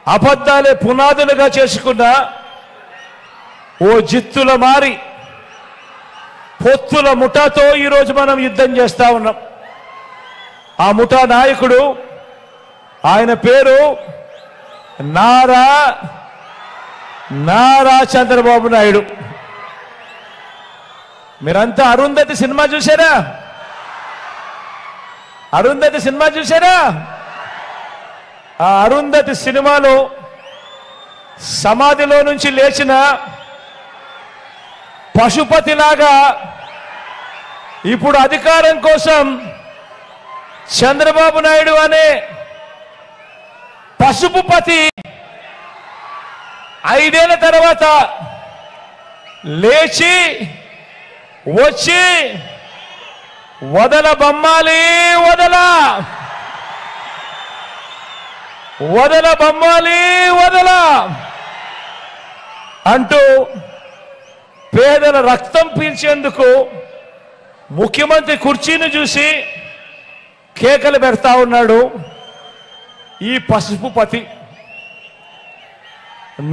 అబద్ధాలే పునాదులుగా చేసుకున్న ఓ జిత్తుల మారి పొత్తుల ముఠాతో ఈరోజు మనం యుద్ధం చేస్తా ఉన్నాం. ఆ ముఠా నాయకుడు, ఆయన పేరు నారా చంద్రబాబు నాయుడు. మీరంతా అరుంధతి సినిమా చూసారా? అరుంధతి సినిమా చూసారా? ఆ అరుంధతి సినిమాలో సమాధిలో నుంచి లేచిన పశుపతిలాగా ఇప్పుడు అధికారం కోసం చంద్రబాబు నాయుడు అనే పశుపతి 5 ఏళ్ల తర్వాత లేచి వచ్చి వదల బొమ్మాలి వదల అంటూ పేదల రక్తం పీల్చేందుకు ముఖ్యమంత్రి కుర్చీని చూసి కేకలు పెడతా ఉన్నాడు ఈ పశుపతి.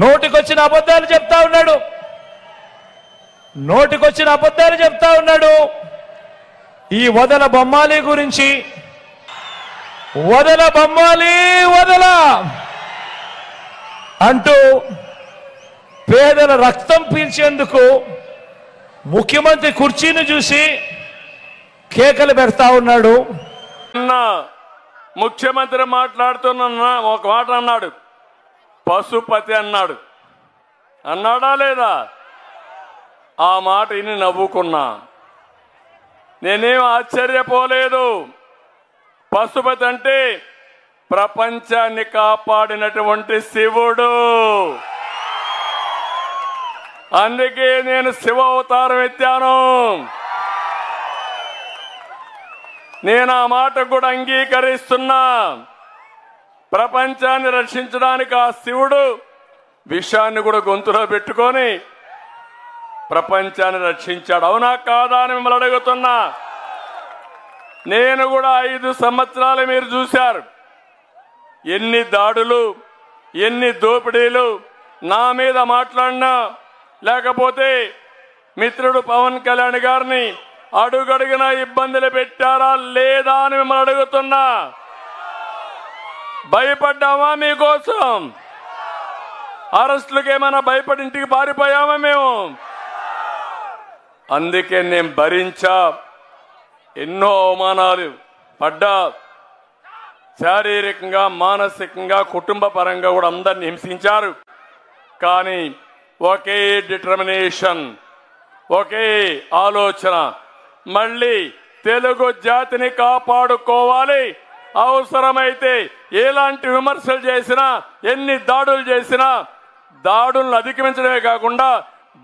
నోటికొచ్చిన అబద్ధాలు చెప్తా ఉన్నాడు. ఈ వదల బొమ్మాలి గురించి వదల అంటూ పేదల రక్తం పీల్చేందుకు ముఖ్యమంత్రి కుర్చీని చూసి కేకలు పెడతా ఉన్నాడు. ముఖ్యమంత్రి మాట్లాడుతున్న ఒక మాట అన్నాడు, పశుపతి అన్నాడా లేదా? ఆ మాట విని నవ్వుకున్నా. నేనేం ఆశ్చర్యపోలేదు. పశుపతి అంటే ప్రపంచాన్ని కాపాడినటువంటి శివుడు. అందుకే నేను శివ అవతారం ఎత్తాను. నేను ఆ మాట కూడా అంగీకరిస్తున్నా. ప్రపంచాన్ని రక్షించడానికి ఆ శివుడు విషాన్ని కూడా గొంతులో పెట్టుకొని ప్రపంచాన్ని రక్షించాడు. అవునా కాదా అని మిమ్మల్ని అడుగుతున్నా. నేను కూడా 5 సంవత్సరాలు మీరు చూశారు. ఎన్ని దాడులు, ఎన్ని దోపిడీలు నా మీద మాట్లాడినా, లేకపోతే మిత్రుడు పవన్ కళ్యాణ్ గారిని అడుగడుగునా ఇబ్బందులు పెట్టారా లేదా అని మిమ్మల్ని అడుగుతున్నా. భయపడ్డామా మీకోసం? అరెస్టులకు ఏమైనా భయపడి ఇంటికి పారిపోయామా మేము? అందుకే నేను భరించా. ఎన్నో అవమానాలు పడ్డా. శారీరకంగా, మానసికంగా, కుటుంబ పరంగా కూడా అందరిని హింసించారు. కానీ ఒకే డిటర్మినేషన్, ఒకే ఆలోచన, మళ్ళీ తెలుగు జాతిని కాపాడుకోవాలి. అవసరమైతే ఎలాంటి విమర్శలు చేసినా, ఎన్ని దాడులు చేసినా దాడులను అధిగమించడమే కాకుండా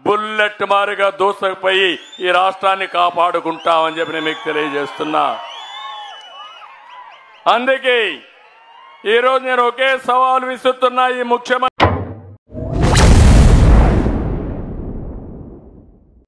బుల్లెట్ మారిగా దూసుకుపోయి ఈ రాష్ట్రాన్ని కాపాడుకుంటామని చెప్పి నేను మీకు తెలియజేస్తున్నా. అందుకే ఈరోజు నేను ఒకే సవాల్ విసురుతున్నా. ఈ ముఖ్యమంత్రి